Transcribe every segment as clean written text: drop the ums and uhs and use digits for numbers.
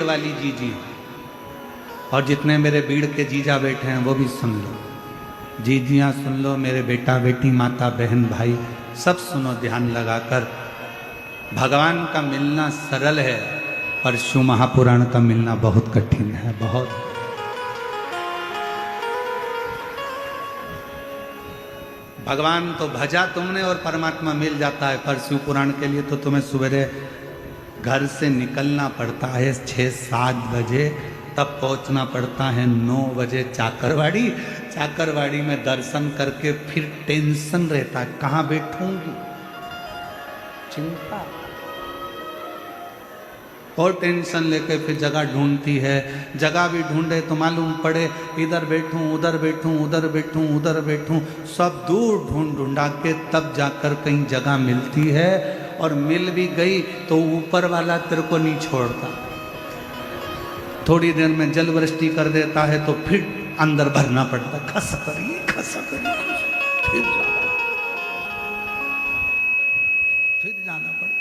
वाली जीजी, और जितने मेरे बीड़ के जीजा बैठे हैं वो भी सुन लो, जीजियाँ सुन लो, मेरे बेटा बेटी माता बहन भाई सब सुनो ध्यान लगाकर। भगवान का मिलना सरल है पर शिव महापुराण का मिलना बहुत कठिन है, बहुत। भगवान तो भजा तुमने और परमात्मा मिल जाता है, पर शिव पुराण के लिए तो तुम्हें सवेरे घर से निकलना पड़ता है 6-7 बजे, तब पहुंचना पड़ता है 9 बजे चाकरवाड़ी। चाकरवाड़ी में दर्शन करके फिर टेंशन रहता है, कहाँ बैठूंगी, चिंता और टेंशन लेके फिर जगह ढूंढती है। जगह भी ढूंढे तो मालूम पड़े इधर बैठूं उधर बैठूं उधर बैठूं उधर बैठूं, सब दूर ढूंढा के तब जाकर कहीं जगह मिलती है, और मिल भी गई तो ऊपर वाला तेरे को नहीं छोड़ता, थोड़ी देर में जल वृष्टि कर देता है तो फिर अंदर भरना पड़ता, खस करिए फिर जाना पड़ता।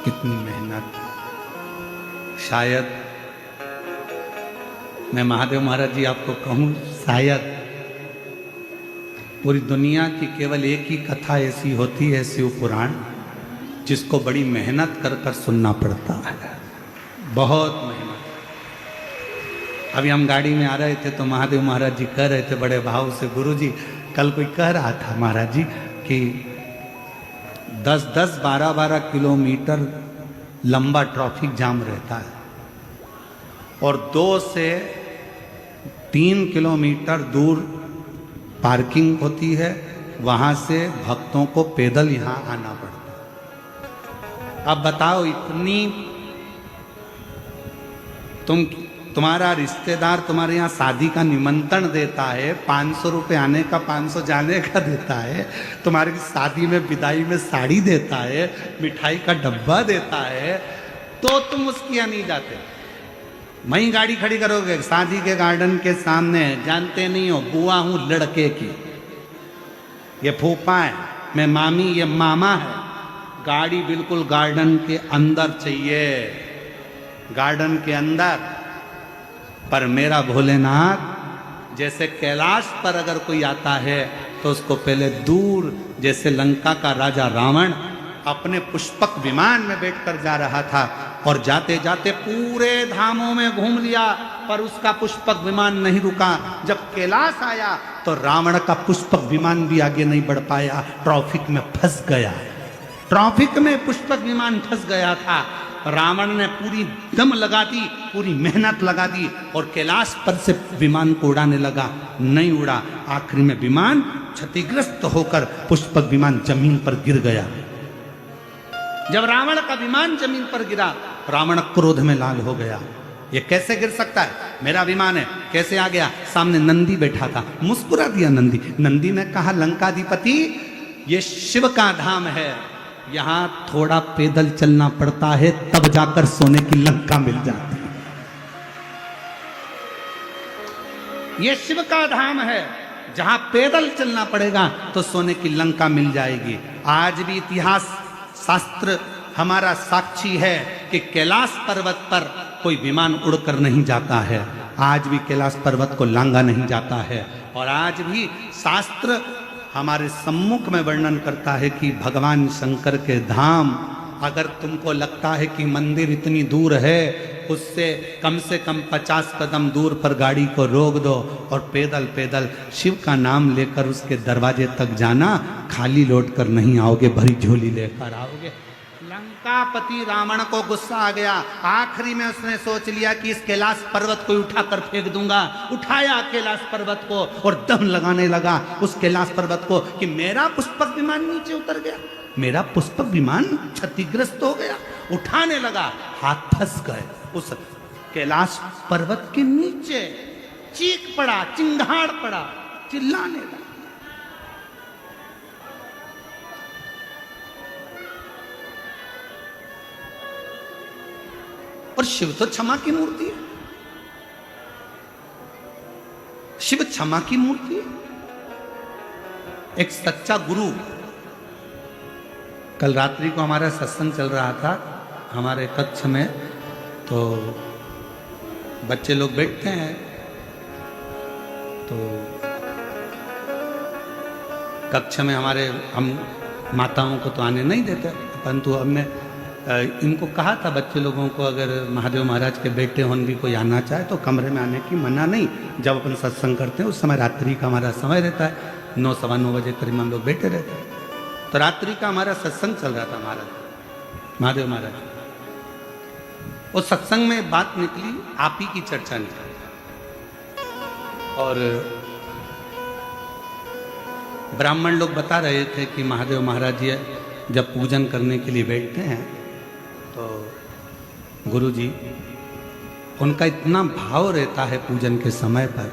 कितनी मेहनत। शायद मैं महादेव महाराज जी आपको कहूं, शायद पूरी दुनिया की केवल एक ही कथा ऐसी होती है शिव पुराण, जिसको बड़ी मेहनत कर कर सुनना पड़ता है, बहुत मेहनत। अभी हम गाड़ी में आ रहे थे तो महादेव महाराज जी कह रहे थे बड़े भाव से, गुरु जी कल कोई कह रहा था महाराज जी कि 10-10, 12-12 किलोमीटर लंबा ट्रैफिक जाम रहता है, और 2 से 3 किलोमीटर दूर पार्किंग होती है, वहाँ से भक्तों को पैदल यहाँ आना पड़ता है। अब बताओ, इतनी तुम्हारा रिश्तेदार तुम्हारे यहाँ शादी का निमंत्रण देता है, 500 रुपये आने का 500 जाने का देता है, तुम्हारी शादी में विदाई में साड़ी देता है, मिठाई का डब्बा देता है, तो तुम उसके यहाँ नहीं जाते। वहीं गाड़ी खड़ी करोगे शादी के गार्डन के सामने, जानते नहीं हो बुआ हूँ लड़के की, ये फूफा है, मैं मामी, ये मामा है। गाड़ी बिल्कुल गार्डन के अंदर चाहिए, गार्डन के अंदर। पर मेरा भोलेनाथ जैसे कैलाश पर अगर कोई आता है तो उसको पहले दूर, जैसे लंका का राजा रावण अपने पुष्पक विमान में बैठकर जा रहा था, और जाते जाते पूरे धामों में घूम लिया, पर उसका पुष्पक विमान नहीं रुका। जब कैलाश आया तो रावण का पुष्पक विमान भी आगे नहीं बढ़ पाया, ट्रैफिक में फंस गया। ट्रैफिक में पुष्पक विमान फंस गया था। रावण ने पूरी दम लगा दी, पूरी मेहनत लगा दी, और कैलाश पर से विमान को उड़ाने लगा, नहीं उड़ा। आखिरी में विमान क्षतिग्रस्त होकर पुष्पक विमान जमीन पर गिर गया। जब रावण का विमान जमीन पर गिरा, रावण क्रोध में लाल हो गया, ये कैसे गिर सकता है, मेरा विमान है, कैसे आ गया। सामने नंदी बैठा था, मुस्कुरा दिया नंदी। नंदी ने कहा, लंकाधिपति ये शिव का धाम है, यहाँ थोड़ा पैदल चलना पड़ता है, तब जाकर सोने की लंका मिल जाती है। ये शिव का धाम है, जहां पैदल चलना पड़ेगा तो सोने की लंका मिल जाएगी। आज भी इतिहास शास्त्र हमारा साक्षी है कि कैलाश पर्वत पर कोई विमान उड़कर नहीं जाता है, आज भी कैलाश पर्वत को लांगा नहीं जाता है। और आज भी शास्त्र हमारे सम्मुख में वर्णन करता है कि भगवान शंकर के धाम, अगर तुमको लगता है कि मंदिर इतनी दूर है, उससे कम से कम 50 कदम दूर पर गाड़ी को रोक दो और पैदल पैदल शिव का नाम लेकर उसके दरवाजे तक जाना, खाली लौट कर नहीं आओगे, भरी झोली लेकर आओगे। लंकापति रावण को गुस्सा आ गया, आखिरी में उसने सोच लिया कि इस कैलाश पर्वत को उठाकर फेंक दूंगा। उठाया कैलाश पर्वत को और दम लगाने लगा उस कैलाश पर्वत को कि मेरा पुष्पक विमान नीचे उतर गया, मेरा पुष्पक विमान क्षतिग्रस्त हो गया। उठाने लगा, हाथ फंस गए उस कैलाश पर्वत के नीचे, चीख पड़ा, चिंगाड़ पड़ा, चिल्लाने लगा। और शिव तो क्षमा की मूर्ति है, शिव क्षमा की मूर्ति है। एक सच्चा गुरु, कल रात्रि को हमारा सत्संग चल रहा था, हमारे कक्ष में तो बच्चे लोग बैठते हैं, तो कक्ष में हमारे हम माताओं को तो आने नहीं देते, परंतु हमने इनको कहा था बच्चे लोगों को, अगर महादेव महाराज के बेटे होन भी कोई आना चाहे तो कमरे में आने की मना नहीं। जब अपन सत्संग करते हैं उस समय रात्रि का हमारा समय रहता है, 9 सवा 9 बजे करीब हम लोग बैठे रहते हैं। तो रात्रि का हमारा सत्संग चल रहा था महादेव महाराज। उस सत्संग में बात निकली, आप ही की चर्चा निकली, और ब्राह्मण लोग बता रहे थे कि महादेव महाराज जी जब पूजन करने के लिए बैठते हैं तो गुरु जी उनका इतना भाव रहता है पूजन के समय पर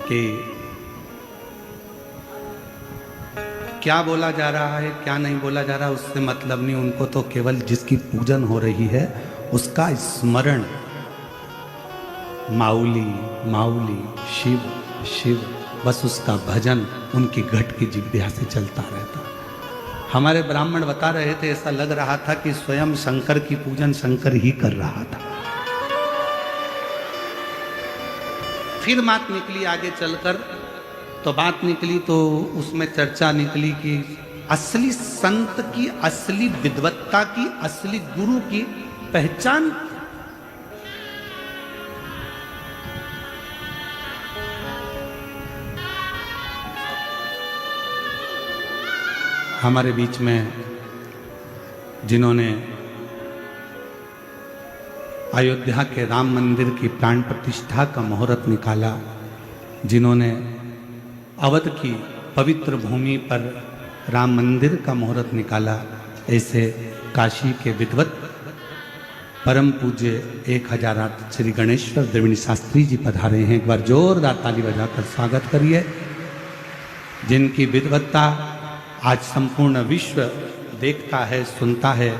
कि क्या बोला जा रहा है क्या नहीं बोला जा रहा उससे मतलब नहीं, उनको तो केवल जिसकी पूजन हो रही है उसका स्मरण, माउली माउली शिव शिव, बस उसका भजन उनकी घट की जिह्वा से चलता रहता। हमारे ब्राह्मण बता रहे थे ऐसा लग रहा था कि स्वयं शंकर की पूजन शंकर ही कर रहा था। फिर बात निकली आगे चलकर, तो बात निकली तो उसमें चर्चा निकली कि असली संत की, असली विद्वत्ता की, असली गुरु की पहचान हमारे बीच में जिन्होंने अयोध्या के राम मंदिर की प्राण प्रतिष्ठा का मुहूर्त निकाला, जिन्होंने अवध की पवित्र भूमि पर राम मंदिर का मुहूर्त निकाला, ऐसे काशी के विद्वत परम पूज्य 1000 श्री गणेश्वर द्रविड़ शास्त्री जी पधारे हैं। एक बार जोरदार ताली बजाकर स्वागत करिए, जिनकी विद्वत्ता आज संपूर्ण विश्व देखता है, सुनता है।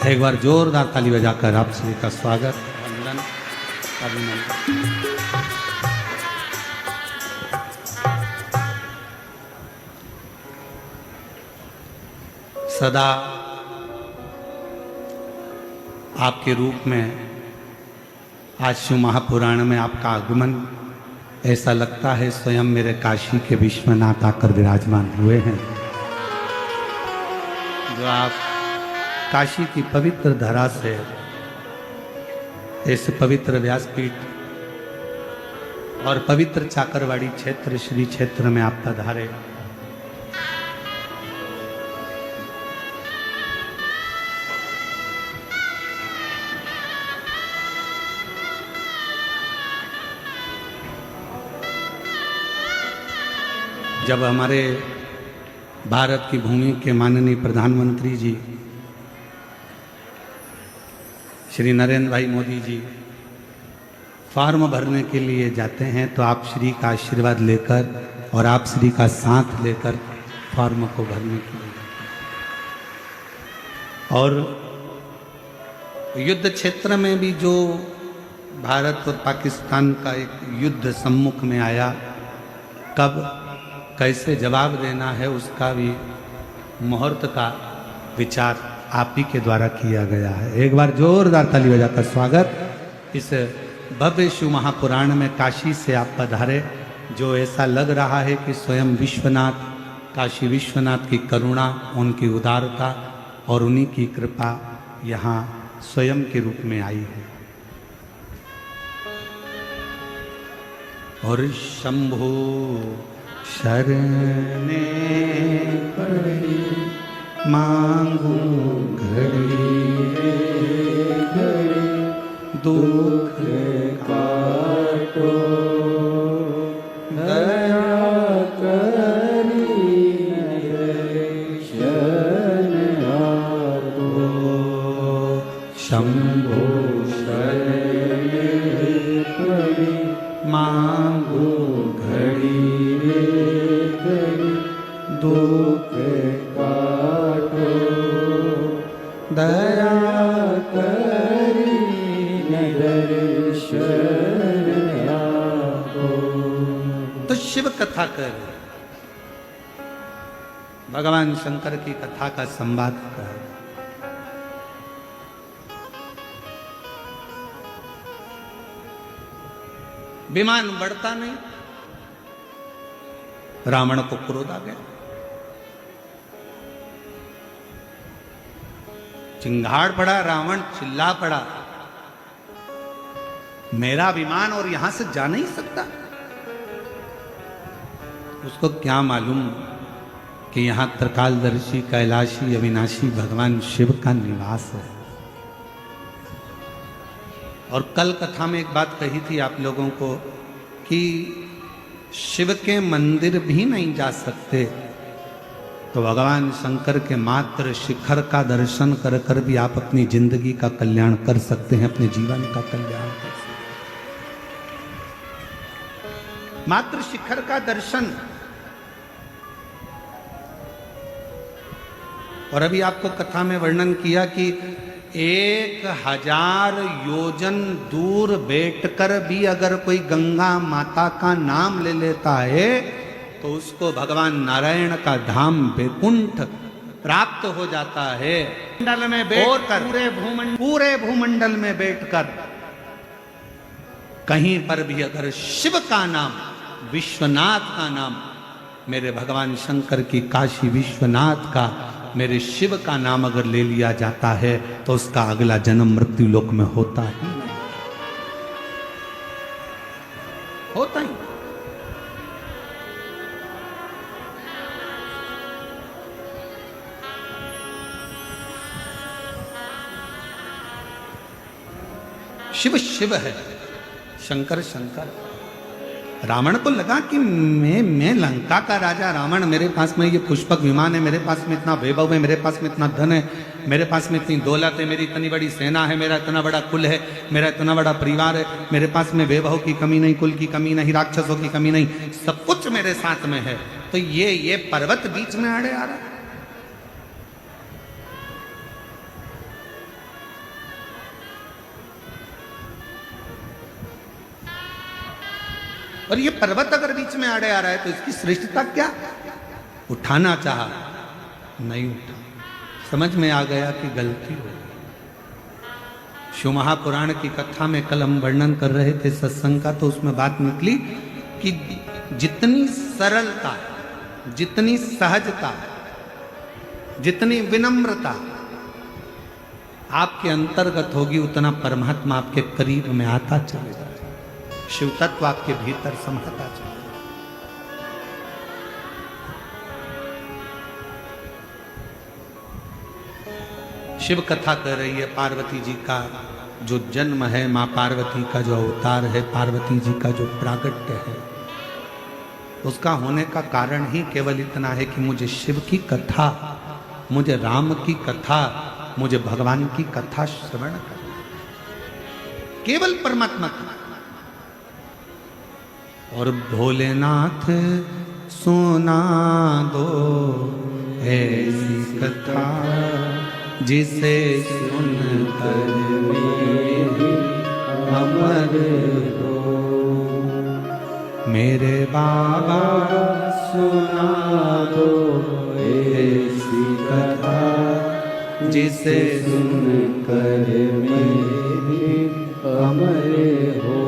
एक बार जोरदार ताली बजाकर आप सभी का स्वागत, वंदन, अभिनंदन। सदा आपके रूप में आज शिव महापुराण में आपका आगमन, ऐसा लगता है स्वयं मेरे काशी के विश्वनाथ आकर विराजमान हुए हैं। जो आप काशी की पवित्र धरा से इस पवित्र व्यासपीठ और पवित्र चाकरवाड़ी क्षेत्र श्री क्षेत्र में आप पधारे, जब हमारे भारत की भूमि के माननीय प्रधानमंत्री जी श्री नरेंद्र भाई मोदी जी फॉर्म भरने के लिए जाते हैं तो आप श्री का आशीर्वाद लेकर और आप श्री का साथ लेकर फॉर्म को भरने के लिए, और युद्ध क्षेत्र में भी जो भारत और पाकिस्तान का एक युद्ध सम्मुख में आया, कब कैसे जवाब देना है उसका भी मुहूर्त का विचार आप ही के द्वारा किया गया है। एक बार जोरदार ताली बजाकर स्वागत। इस भव्य शिव महापुराण में काशी से आप पधारे, जो ऐसा लग रहा है कि स्वयं विश्वनाथ, काशी विश्वनाथ की करुणा, उनकी उदारता और उन्हीं की कृपा यहाँ स्वयं के रूप में आई है। और शंभो शरणे पड़ी मांगू घड़ी घड़ी दुख काटो दया कर दुख काटो, दया करी दर्शन आपो। तो शिव कथा कर, भगवान शंकर की कथा का संवाद कर। विमान बढ़ता नहीं, रावण को क्रोध आ गया, चिंगाड़ पड़ा, रावण चिल्ला पड़ा, मेरा विमान और यहां से जा नहीं सकता। उसको क्या मालूम कि यहां त्रिकालदर्शी कैलाशी अविनाशी भगवान शिव का निवास है। और कल कथा में एक बात कही थी आप लोगों को कि शिव के मंदिर भी नहीं जा सकते तो भगवान शंकर के मात्र शिखर का दर्शन कर कर भी आप अपनी जिंदगी का कल्याण कर सकते हैं, अपने जीवन का कल्याण कर सकते हैं। मात्र शिखर का दर्शन। और अभी आपको कथा में वर्णन किया कि 1000 योजन दूर बैठकर भी अगर कोई गंगा माता का नाम ले लेता है तो उसको भगवान नारायण का धाम वैकुंठ प्राप्त हो जाता है। मंडल में बैठकर पूरे भूमंडल में बैठकर कहीं पर भी अगर शिव का नाम, विश्वनाथ का नाम, मेरे भगवान शंकर की काशी विश्वनाथ का, मेरे शिव का नाम अगर ले लिया जाता है तो उसका अगला जन्म मृत्यु लोक में होता ही नहीं, होता ही। शिव शिव है, शंकर शंकर। रावण को लगा कि मैं लंका का राजा रावण, मेरे पास में ये पुष्पक विमान है, मेरे पास में इतना वैभव है, मेरे पास में इतना धन है, मेरे पास में इतनी दौलत है, मेरी इतनी बड़ी सेना है, मेरा इतना बड़ा कुल है, मेरा इतना बड़ा परिवार है, मेरे पास में वैभव की कमी नहीं, कुल की कमी नहीं, राक्षसों की कमी नहीं, सब कुछ मेरे साथ में है। तो ये पर्वत बीच में आड़े आ रहा है। और ये पर्वत अगर बीच में आड़े आ रहा है तो इसकी श्रेष्ठता क्या? उठाना चाहा, नहीं उठा। समझ में आ गया कि गलती हो गई। शिव महापुराण की कथा में कल हम वर्णन कर रहे थे सत्संग का, तो उसमें बात निकली कि जितनी सरलता, जितनी सहजता, जितनी विनम्रता आपके अंतर्गत होगी उतना परमात्मा आपके करीब में आता चलेगा, शिव तत्व आपके भीतर समाता चलेगा। शिव कथा कर रही है पार्वती जी का जो जन्म है, मां पार्वती का जो अवतार है, पार्वती जी का जो प्रागट्य है, उसका होने का कारण ही केवल इतना है कि मुझे शिव की कथा, मुझे राम की कथा, मुझे भगवान की कथा श्रवण करना, केवल परमात्मा की। और भोलेनाथ सुना दो ऐसी कथा जिसे सुनकर अमर हो। मेरे बाबा सुना दो ऐसी कथा जिसे सुनकर मेरे अमर हो,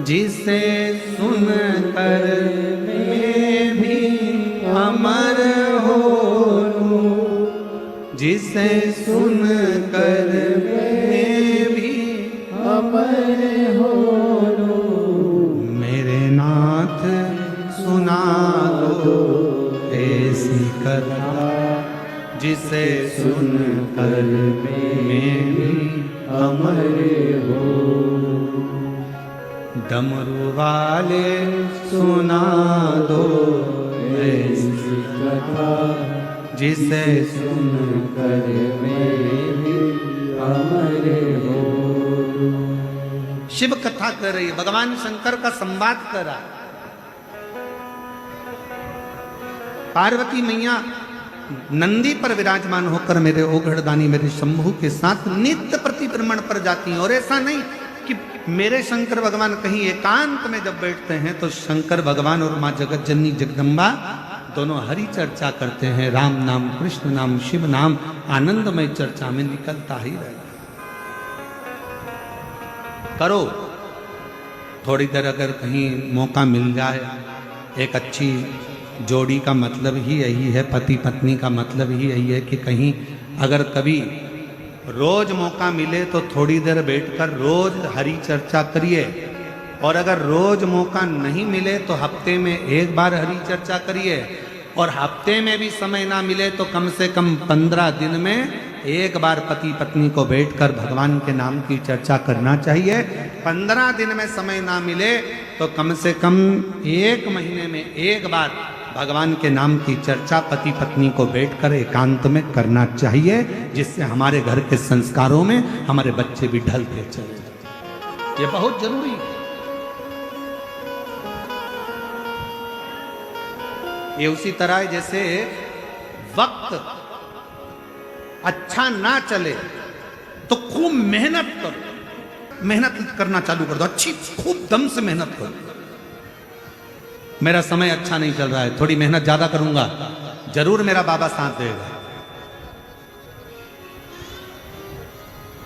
जिसे सुनकर मैं भी अमर हो, जिसे सुनकर मैं भी अमर हो। मेरे नाथ सुना दो ऐसी कथा जिसे सुनकर मैं भी अमर हो। डमरू वाले सुना दो ऐसी कथा जिसे सुनकर मैं भी अमर हो। शिव कथा कर रही है, भगवान शंकर का संवाद कर रहा है। पार्वती मैया नंदी पर विराजमान होकर मेरे ओघड़दानी मेरे शंभू के साथ नित्य प्रतिभ्रमण पर जाती हैं। और ऐसा नहीं कि मेरे शंकर भगवान कहीं एकांत में जब बैठते हैं तो शंकर भगवान और माँ जगत जननी जगदम्बा दोनों हरि चर्चा करते हैं। राम नाम, कृष्ण नाम, शिव नाम आनंदमय चर्चा में निकलता ही रहता। करो थोड़ी देर, अगर कहीं मौका मिल जाए। एक अच्छी जोड़ी का मतलब ही यही है, पति पत्नी का मतलब ही यही है कि कहीं अगर कभी रोज मौका मिले तो थोड़ी देर बैठकर रोज हरि चर्चा करिए। और अगर रोज मौका नहीं मिले तो हफ्ते में एक बार हरि चर्चा करिए। और हफ्ते में भी समय ना मिले तो कम से कम 15 दिन में एक बार पति पत्नी को बैठकर भगवान के नाम की चर्चा करना चाहिए। 15 दिन में समय ना मिले तो कम से कम 1 महीने में एक बार भगवान के नाम की चर्चा पति पत्नी को बैठकर एकांत में करना चाहिए, जिससे हमारे घर के संस्कारों में हमारे बच्चे भी ढलते चले जाते। ये बहुत जरूरी है। ये उसी तरह है जैसे वक्त अच्छा ना चले तो खूब मेहनत करो, मेहनत करना चालू कर दो, अच्छी खूब दम से मेहनत करो। मेरा समय अच्छा नहीं चल रहा है, थोड़ी मेहनत ज्यादा करूंगा, जरूर मेरा बाबा साथ देगा।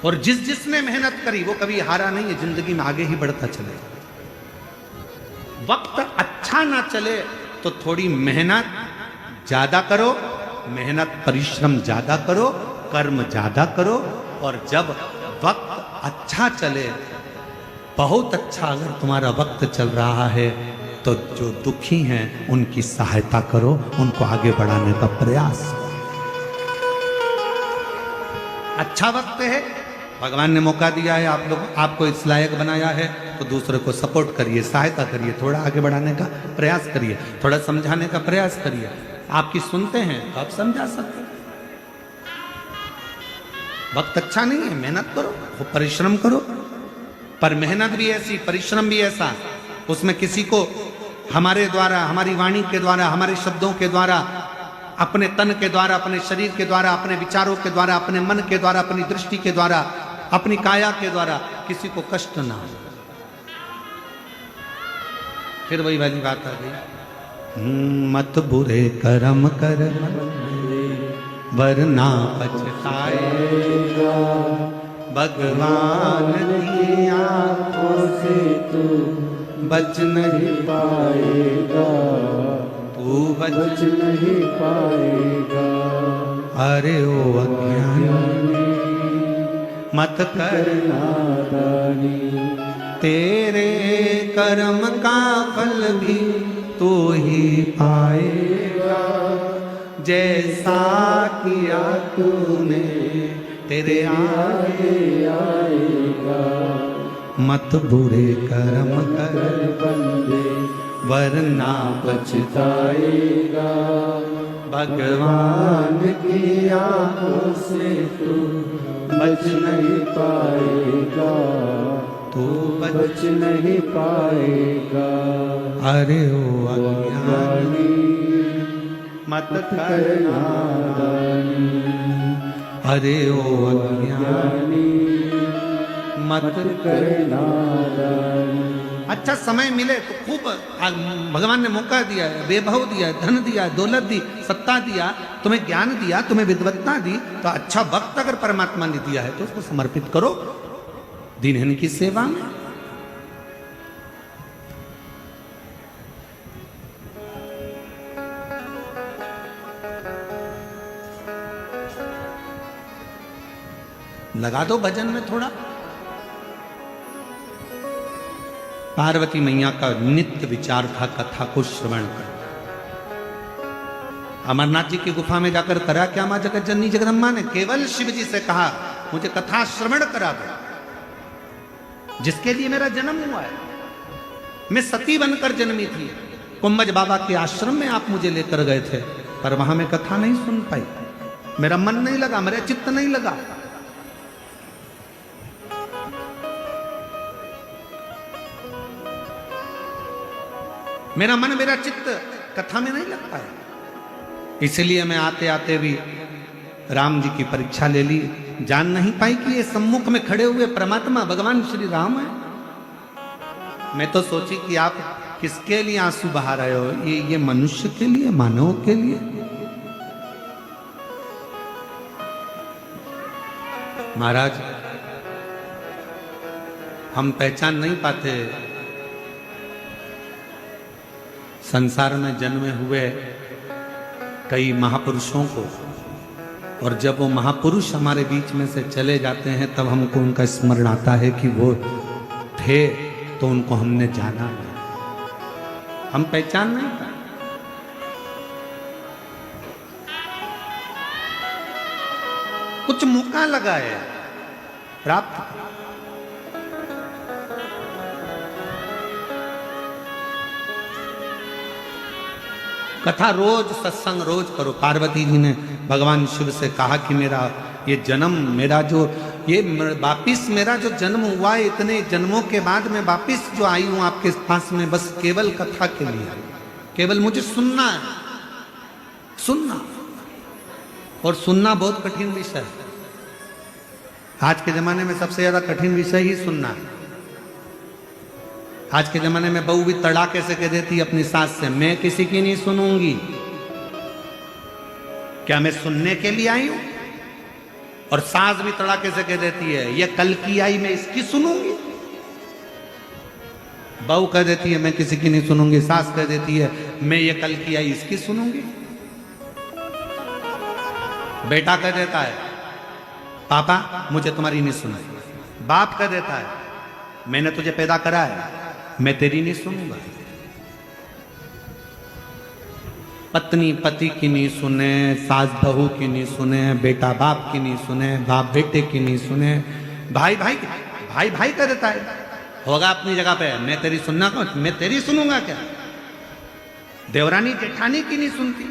और जिसने मेहनत करी वो कभी हारा नहीं है, जिंदगी में आगे ही बढ़ता चलेगा। वक्त अच्छा ना चले तो थोड़ी मेहनत ज्यादा करो, मेहनत परिश्रम ज्यादा करो, कर्म ज्यादा करो। और जब वक्त अच्छा चले, बहुत अच्छा अगर तुम्हारा वक्त चल रहा है तो जो दुखी हैं उनकी सहायता करो, उनको आगे बढ़ाने का प्रयास करो। अच्छा वक्त है, भगवान ने मौका दिया है, आप लोग आपको इस लायक बनाया है, तो दूसरे को सपोर्ट करिए, सहायता करिए, थोड़ा आगे बढ़ाने का प्रयास करिए, थोड़ा समझाने का प्रयास करिए। आपकी सुनते हैं तो आप समझा सकते हैं। वक्त अच्छा नहीं है, मेहनत करो, परिश्रम करो। पर मेहनत भी ऐसी, परिश्रम भी ऐसा, उसमें किसी को हमारे द्वारा, हमारी वाणी के द्वारा, हमारे शब्दों के द्वारा, अपने तन के द्वारा, अपने शरीर के द्वारा, अपने विचारों के द्वारा, अपने मन के द्वारा, अपनी दृष्टि के द्वारा, अपनी काया के द्वारा किसी को कष्ट ना हो। फिर वही वाली बात आ गई, मत बुरे कर्म कर वरना पछताएगा, भगवान की आंखों से तू बच नहीं पाएगा, तू बच नहीं पाएगा। अरे ओ अज्ञानी मत कर नादानी, तेरे कर्म का फल भी तू ही पाएगा, जैसा किया तूने तेरे आगे आएगा। मत बुरे कर्म कर बंदे वरना पछताएगा, भगवान की आंखों से तू बच नहीं पाएगा, तू बच नहीं पाएगा। अरे ओ अज्ञानी मत कर नादानी, अरे ओ अज्ञानी मत कर नादानी। अच्छा समय मिले तो खूब, भगवान ने मौका दिया है, वैभव दिया है, धन दिया है, दौलत दी, सत्ता दिया, तुम्हें ज्ञान दिया, तुम्हें विद्वत्ता दी, तो अच्छा वक्त अगर परमात्मा ने दिया है तो उसको समर्पित करो दीनहीन की सेवा में। लगा दो भजन में थोड़ा। पार्वती मैया का नित्य विचार था कथा को श्रवण कर। अमरनाथ जी की गुफा में जाकर करा क्या मां जगत जननी जगदम्बा ने? केवल शिव जी से कहा मुझे कथा श्रवण करा दो, जिसके लिए मेरा जन्म हुआ है। मैं सती बनकर जन्मी थी, कुंभज बाबा के आश्रम में आप मुझे लेकर गए थे, पर वहां मैं कथा नहीं सुन पाई, मेरा मन नहीं लगा, मेरा चित्त नहीं लगा। मेरा मन, मेरा चित्त कथा में नहीं लगता है। इसलिए मैं आते आते भी राम जी की परीक्षा ले ली। जान नहीं पाई कि ये सम्मुख में खड़े हुए परमात्मा भगवान श्री राम है। मैं तो सोची कि आप किसके लिए आंसू बहा रहे हो, ये मनुष्य के लिए, मानव के लिए। महाराज, हम पहचान नहीं पाते संसार में जन्मे हुए कई महापुरुषों को, और जब वो महापुरुष हमारे बीच में से चले जाते हैं तब हमको उनका स्मरण आता है कि वो थे तो उनको हमने जाना नहीं, हम पहचान नहीं पाए। कुछ मौका लगा है प्राप्त। कथा रोज, सत्संग रोज करो। पार्वती जी ने भगवान शिव से कहा कि मेरा ये जन्म, मेरा जो ये वापिस मेरा जो जन्म हुआ है, इतने जन्मों के बाद मैं वापिस जो आई हूं आपके पास में, बस केवल कथा के लिए, केवल मुझे सुनना है, सुनना। और सुनना बहुत कठिन विषय है। आज के जमाने में सबसे ज्यादा कठिन विषय ही सुनना है। आज के जमाने में बहू भी तड़ाके से कह देती अपनी सास से, मैं किसी की नहीं सुनूंगी। क्या मैं सुनने के लिए आई हूं? और सास भी तड़ाके से कह देती है, ये कल की आई, मैं इसकी सुनूंगी। बहू कह देती है मैं किसी की नहीं सुनूंगी, सास कह देती है मैं ये कल की आई इसकी सुनूंगी। बेटा कह देता है पापा मुझे तुम्हारी नहीं सुनाई। बाप कह देता है मैंने तुझे पैदा करा है, मैं तेरी नहीं सुनूंगा। पत्नी पति की नहीं सुने, सास बहू की नहीं सुने, बेटा बाप की नहीं सुने, बाप बेटे की नहीं सुने, भाई भाई भाई भाई कह देता है होगा अपनी जगह पे, मैं तेरी सुनना कौन, मैं तेरी सुनूंगा क्या। देवरानी जेठानी की नहीं सुनती,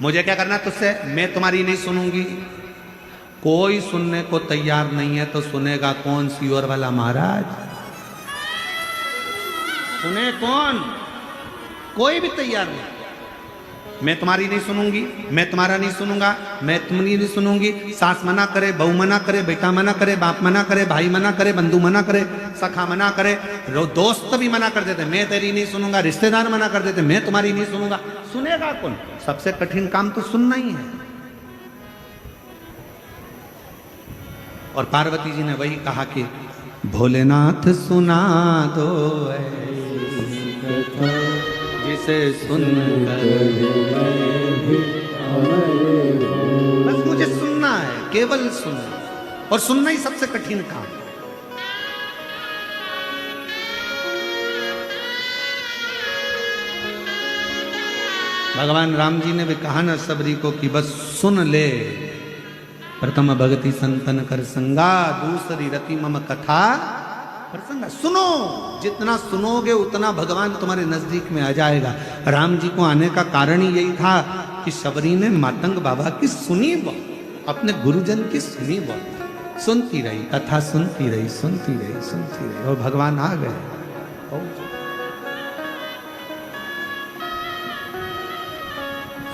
मुझे क्या करना तुझसे, मैं तुम्हारी नहीं सुनूंगी। कोई सुनने को तैयार नहीं है तो सुनेगा कौन? सीवर वाला महाराज सुने कौन? कोई भी तैयार नहीं। मैं तुम्हारी नहीं सुनूंगी, मैं तुम्हारा नहीं सुनूंगा, मैं तुम्हारी नहीं सुनूंगी। सास मना करे, बहू मना करे, बेटा मना करे, बाप मना करे, भाई मना करे, बंधु मना करे, सखा मना करे, दोस्त भी मना कर देते मैं तेरी नहीं सुनूंगा, रिश्तेदार मना कर देते मैं तुम्हारी नहीं सुनूंगा। सुनेगा कौन? सबसे कठिन काम तो सुनना ही है। और पार्वती जी ने वही कहा कि भोलेनाथ सुना दो जिसे सुनकर बस मुझे सुनना है, केवल सुनना, और सुनना ही सबसे कठिन काम। भगवान राम जी ने भी कहा ना सबरी को कि बस सुन ले। प्रथम भगति संतन कर संगा, दूसरी रति मम कथा प्रसंगा। सुनो, जितना सुनोगे उतना भगवान तुम्हारे नजदीक में आ जाएगा। राम जी को आने का कारण ही यही था कि शबरी ने मातंग बाबा की सुनी बात, अपने गुरुजन की सुनी बात, सुनती रही, कथा सुनती रही, सुनती रही, सुनती रही, और भगवान आ गए।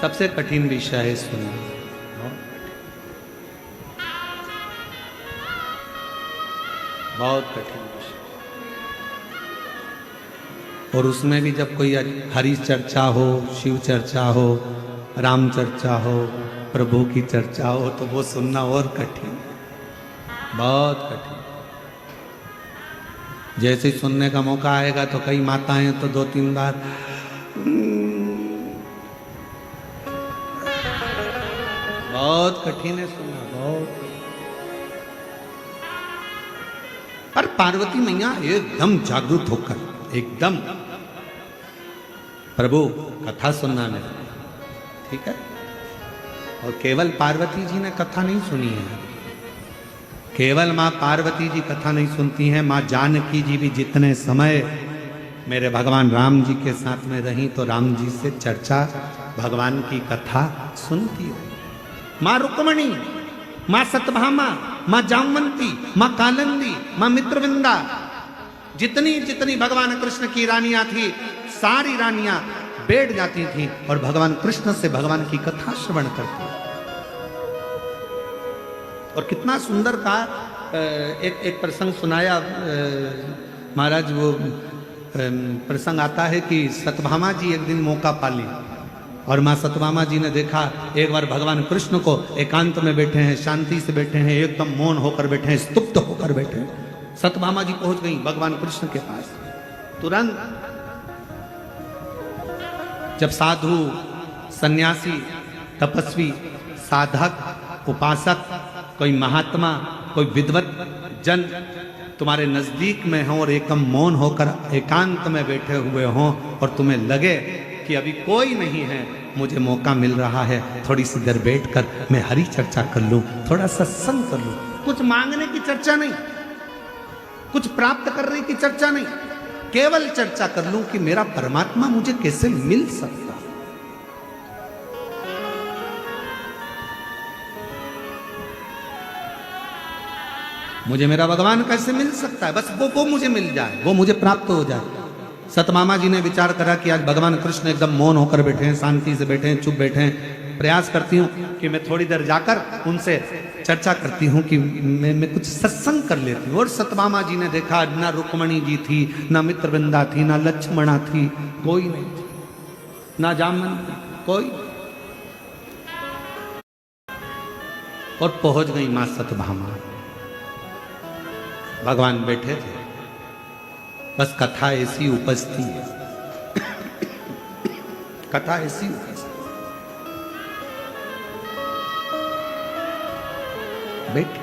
सबसे कठिन विषय है सुनना, बहुत कठिन विषय। और उसमें भी जब कोई हरि चर्चा हो, शिव चर्चा हो, राम चर्चा हो, प्रभु की चर्चा हो, तो वो सुनना और कठिन, बहुत कठिन। जैसे ही सुनने का मौका आएगा तो कई माताएं तो 2-3 बार बहुत कठिन है सुनना, बहुत। पर पार्वती मैया एकदम जागरूक होकर एकदम प्रभु कथा सुनना में, ठीक है। और केवल पार्वती जी ने कथा नहीं सुनी है, केवल माँ पार्वती जी कथा नहीं सुनती हैं, माँ जानकी जी भी जितने समय मेरे भगवान राम जी के साथ में रही तो राम जी से चर्चा, भगवान की कथा सुनती है। माँ रुक्मणी, माँ सतभामा, माँ जामवंती, माँ कालंदी, माँ मित्रविंदा, जितनी जितनी भगवान कृष्ण की रानियां थी, सारी रानियां बैठ जाती थी और भगवान कृष्ण से भगवान की कथा श्रवण करती। और कितना सुंदर था, एक प्रसंग सुनाया महाराज। वो प्रसंग आता है कि सत्यभामा जी एक दिन मौका पाली और माँ सत्यभामा जी ने देखा एक बार भगवान कृष्ण को एकांत में बैठे हैं, शांति से बैठे हैं, एकदम मौन होकर बैठे हैं, स्तुप्त होकर बैठे हैं। सत्यभामा जी पहुंच गई भगवान कृष्ण के पास। तुरंत जब साधु, सन्यासी, तपस्वी, साधक, उपासक, कोई महात्मा, कोई विद्वत जन तुम्हारे नजदीक में हो और एकदम मौन होकर एकांत में बैठे हुए हों और तुम्हें लगे कि अभी कोई नहीं है, मुझे मौका मिल रहा है थोड़ी सी देर बैठकर मैं हरि चर्चा कर लूं, थोड़ा सत्संग कर लूं। कुछ मांगने की चर्चा नहीं, कुछ प्राप्त करने की चर्चा नहीं, केवल चर्चा कर लूं कि मेरा परमात्मा मुझे कैसे मिल सकता। मुझे मेरा भगवान कैसे मिल सकता है, बस वो मुझे मिल जाए, वो मुझे प्राप्त हो जाए। सतमामा जी ने विचार करा कि आज भगवान कृष्ण एकदम मौन होकर बैठे हैं, शांति से बैठे हैं, चुप बैठे हैं। प्रयास करती हूँ कि मैं थोड़ी देर जाकर उनसे चर्चा करती हूँ कि मैं कुछ सत्संग कर लेती हूँ। और सतमामा जी ने देखा ना रुक्मणी जी थी, ना मित्रवृंदा थी, ना लक्ष्मणा थी, कोई नहीं थी, ना जामन, कोई। और पहुंच गई मां सतभामा। भगवान बैठे थे, बस कथा ऐसी उपजती है, कथा ऐसी उपजती। बैठे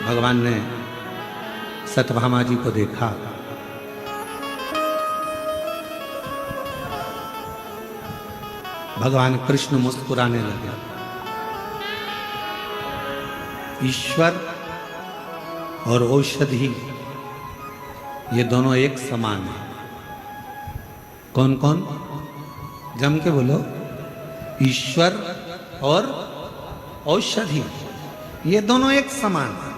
भगवान ने सतभामा जी को देखा। भगवान कृष्ण मुस्कुराने लगे। ईश्वर और औषधि ये दोनों एक समान है। कौन कौन? जम के बोलो। ईश्वर और औषधि ये दोनों एक समान है।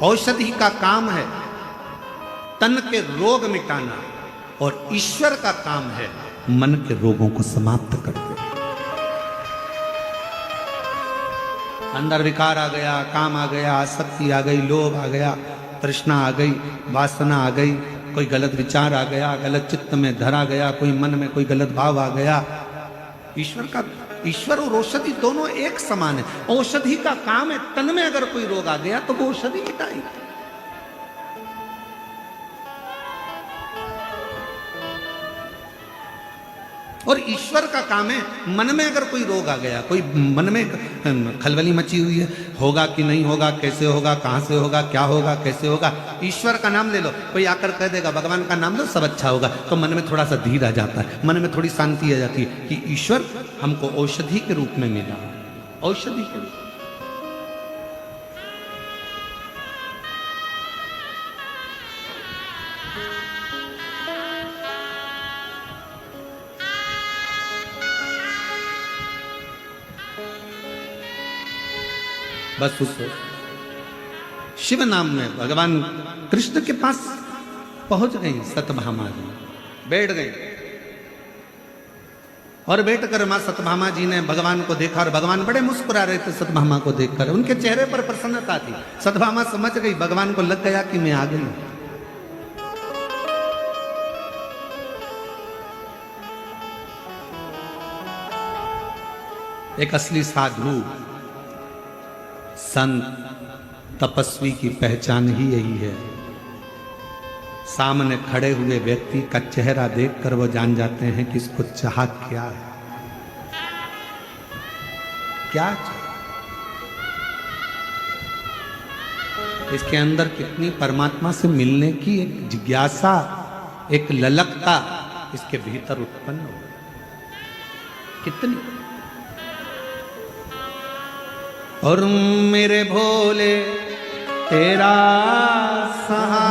औषधि का काम है तन के रोग मिटाना और ईश्वर का काम है मन के रोगों को समाप्त कर दे। अंदर विकार आ गया, काम आ गया, आसक्ति आ गई, लोभ आ गया, तृष्णा आ गई, वासना आ गई, कोई गलत विचार आ गया, गलत चित्त में धरा गया, कोई मन में कोई गलत भाव आ गया। ईश्वर और औषधि दोनों एक समान है। औषधि का काम है तन में अगर कोई रोग आ गया तो वो औषधि मिटाएगी। और ईश्वर का काम है मन में अगर कोई रोग आ गया, कोई मन में खलबली मची हुई है, होगा कि नहीं होगा, कैसे होगा, कहां से होगा, क्या होगा, कैसे होगा, ईश्वर का नाम ले लो। कोई आकर कह देगा भगवान का नाम लो सब अच्छा होगा, तो मन में थोड़ा सा धीर आ जाता है, मन में थोड़ी शांति आ जाती है कि ईश्वर हमको औषधि के रूप में मिला। औषधि के रूप बस उस शिव नाम में भगवान कृष्ण के पास पहुंच गई सतभामा जी, बैठ गई। और बैठकर मां सतभामा जी ने भगवान को देखा और भगवान बड़े मुस्कुरा रहे थे सतभामा को देखकर, उनके चेहरे पर प्रसन्नता थी। सतभामा समझ गई, भगवान को लग गया कि मैं आ गई। एक असली साधु संत तपस्वी की पहचान ही यही है। सामने खड़े हुए व्यक्ति का चेहरा देखकर वो जान जाते हैं कि इसको चाह क्या है, क्या चाह, इसके अंदर कितनी परमात्मा से मिलने की एक जिज्ञासा, एक ललकता इसके भीतर उत्पन्न हो, कितनी। और मेरे भोले तेरा सहारा